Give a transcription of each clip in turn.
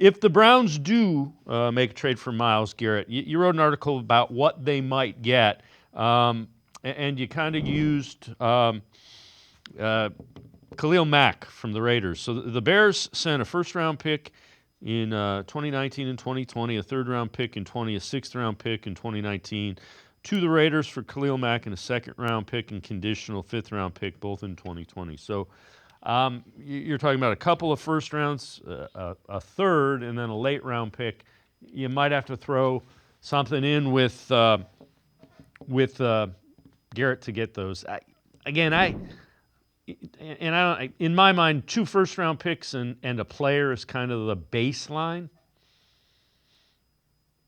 if the Browns do make a trade for Myles Garrett, you wrote an article about what they might get, and you kind of used Khalil Mack from the Raiders. So the Bears sent a first-round pick in 2019 and 2020, a third-round pick in 20, a sixth-round pick in 2019, to the Raiders for Khalil Mack and a second-round pick and conditional fifth-round pick, both in 2020. So you're talking about a couple of first rounds, a third, and then a late-round pick. You might have to throw something in with Garrett to get those. In my mind, 2 first-round picks and a player is kind of the baseline.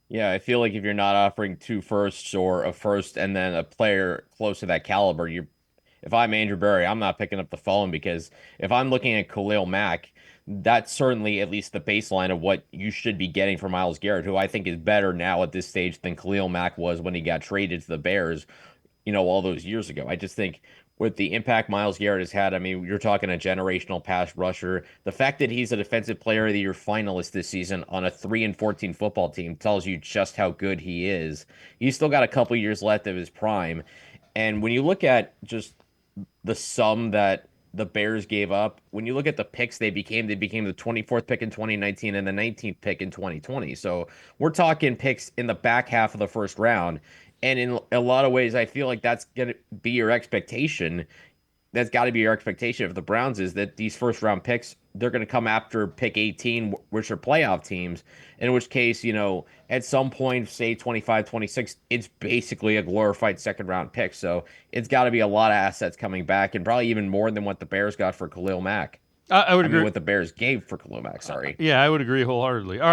Yeah, I feel like if you're not offering 2 firsts or a first and then a player close to that caliber, if I'm Andrew Berry, I'm not picking up the phone because if I'm looking at Khalil Mack, that's certainly at least the baseline of what you should be getting for Myles Garrett, who I think is better now at this stage than Khalil Mack was when he got traded to the Bears, all those years ago. I just think with the impact Myles Garrett has had, I mean, you're talking a generational pass rusher. The fact that he's a Defensive Player of the Year finalist this season on a 3-14 football team tells you just how good he is. He's still got a couple years left of his prime. And when you look at just the sum that the Bears gave up, when you look at the picks they became the 24th pick in 2019 and the 19th pick in 2020. So we're talking picks in the back half of the first round. And in a lot of ways, I feel like that's going to be your expectation. That's got to be your expectation of the Browns is that these first round picks, they're going to come after pick 18, which are playoff teams, in which case, at some point, say 25, 26, it's basically a glorified second round pick. So it's got to be a lot of assets coming back and probably even more than what the Bears got for Khalil Mack. I would I mean, agree. what the Bears gave for Khalil Mack, sorry. Yeah, I would agree wholeheartedly. All